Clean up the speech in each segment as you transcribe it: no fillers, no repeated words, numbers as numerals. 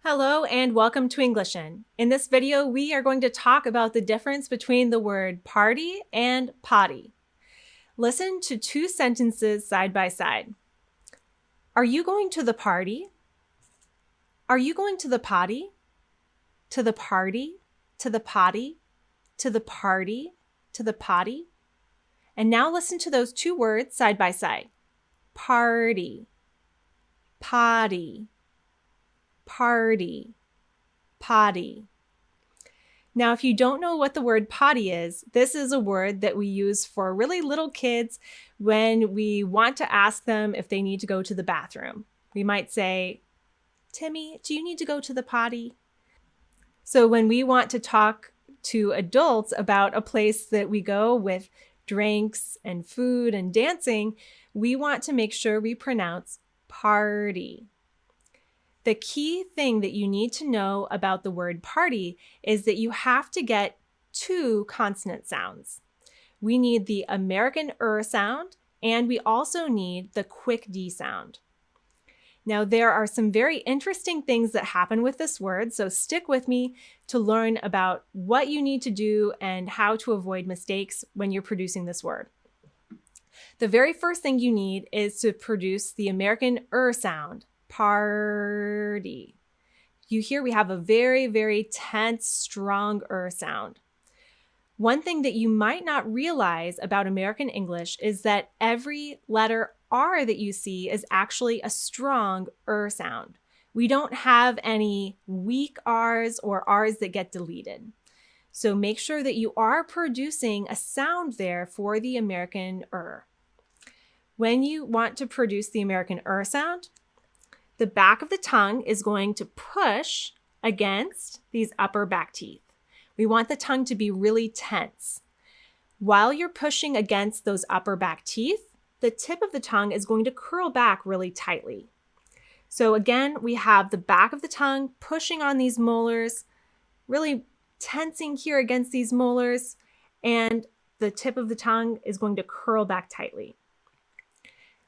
Hello and welcome to Englishin. In this video, we are going to talk about the difference between the word party and potty. Listen to two sentences side by side. Are you going to the party? Are you going to the potty? To the party? To the potty? To the party? To the potty? And now listen to those two words side by side. Party, potty, party, potty. Now, if you don't know what the word potty is, this is a word that we use for really little kids when we want to ask them if they need to go to the bathroom. We might say, Timmy, do you need to go to the potty? So when we want to talk to adults about a place that we go with drinks and food and dancing, we want to make sure we pronounce party. The key thing that you need to know about the word party is that you have to get two consonant sounds. We need the American sound, and we also need the quick D sound. Now, there are some very interesting things that happen with this word, so stick with me to learn about what you need to do and how to avoid mistakes when you're producing this word. The very first thing you need is to produce the American sound. Party. You hear we have a very, very tense, strong sound. One thing that you might not realize about American English is that every letter R that you see is actually a strong sound. We don't have any weak R's or R's that get deleted. So make sure that you are producing a sound there for the American When you want to produce the American sound, the back of the tongue is going to push against these upper back teeth. We want the tongue to be really tense. While you're pushing against those upper back teeth, the tip of the tongue is going to curl back really tightly. So again, we have the back of the tongue pushing on these molars, really tensing here against these molars, and the tip of the tongue is going to curl back tightly.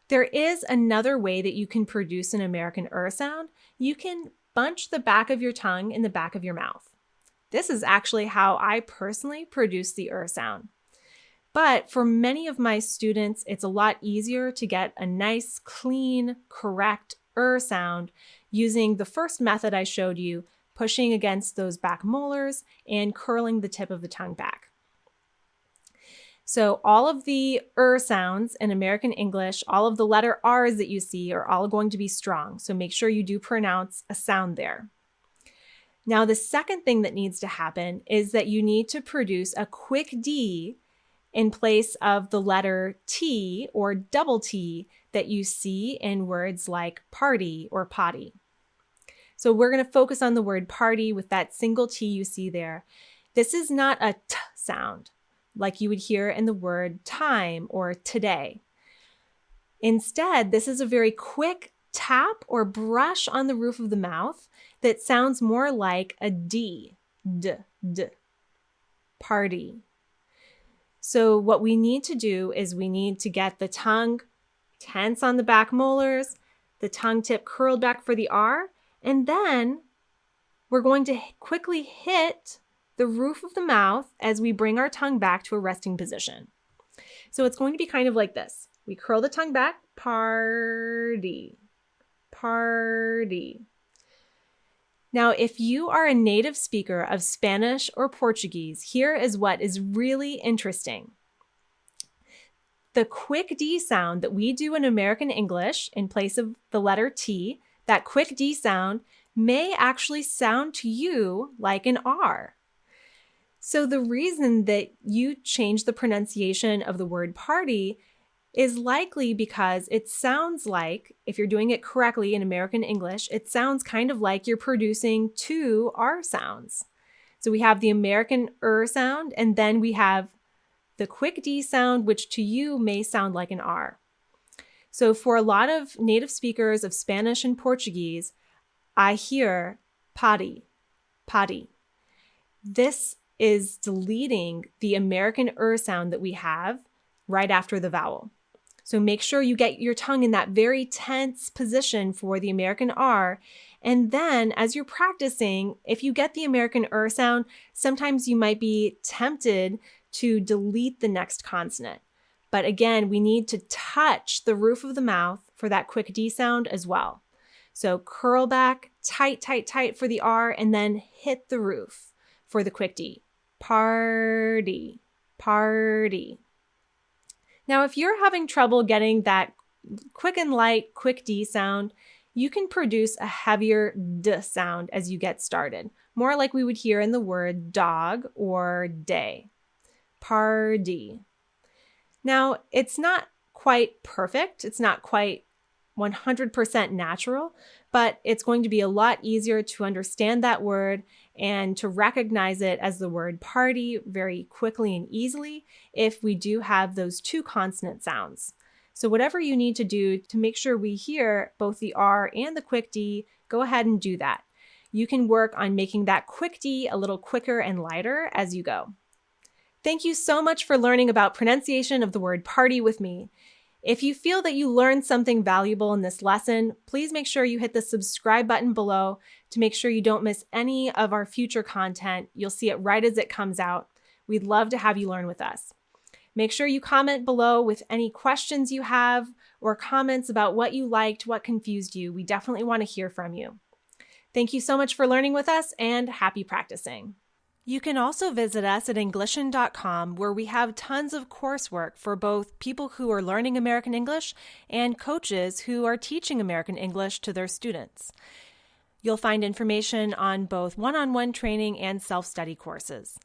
There is another way that you can produce an American sound. You can bunch the back of your tongue in the back of your mouth. This is actually how I personally produce the sound. But for many of my students, it's a lot easier to get a nice, clean, correct sound using the first method I showed you, pushing against those back molars and curling the tip of the tongue back. So all of the sounds in American English, all of the letter R's that you see are all going to be strong. So make sure you do pronounce a sound there. Now, the second thing that needs to happen is that you need to produce a quick D in place of the letter T or double T that you see in words like party or potty. So we're going to focus on the word party with that single T you see there. This is not a T sound like you would hear in the word time or today. Instead, this is a very quick tap or brush on the roof of the mouth that sounds more like a D, D, D, party. So what we need to do is we need to get the tongue tense on the back molars, the tongue tip curled back for the R, and then we're going to quickly hit the roof of the mouth as we bring our tongue back to a resting position. So it's going to be kind of like this. We curl the tongue back, party, party. Now, if you are a native speaker of Spanish or Portuguese, here is what is really interesting. The quick D sound that we do in American English in place of the letter T, that quick D sound may actually sound to you like an R. So the reason that you change the pronunciation of the word party is likely because it sounds like, if you're doing it correctly in American English, it sounds kind of like you're producing two R sounds. So we have the American sound, and then we have the quick D sound, which to you may sound like an R. So for a lot of native speakers of Spanish and Portuguese, I hear potty, potty. This is deleting the American sound that we have right after the vowel. So make sure you get your tongue in that very tense position for the American R. And then as you're practicing, if you get the American sound, sometimes you might be tempted to delete the next consonant. But again, we need to touch the roof of the mouth for that quick D sound as well. So curl back, tight, tight, tight for the R, and then hit the roof for the quick D. Party, party. Now, if you're having trouble getting that quick and light, quick D sound, you can produce a heavier D sound as you get started, more like we would hear in the word dog or day. Party. Now, it's not quite perfect. It's not quite 100% natural, but it's going to be a lot easier to understand that word and to recognize it as the word party very quickly and easily if we do have those two consonant sounds. So whatever you need to do to make sure we hear both the R and the quick D, go ahead and do that. You can work on making that quick D a little quicker and lighter as you go. Thank you so much for learning about pronunciation of the word party with me. If you feel that you learned something valuable in this lesson, please make sure you hit the subscribe button below to make sure you don't miss any of our future content. You'll see it right as it comes out. We'd love to have you learn with us. Make sure you comment below with any questions you have or comments about what you liked, what confused you. We definitely want to hear from you. Thank you so much for learning with us, and happy practicing. You can also visit us at Englishin.com, where we have tons of coursework for both people who are learning American English and coaches who are teaching American English to their students. You'll find information on both one-on-one training and self-study courses.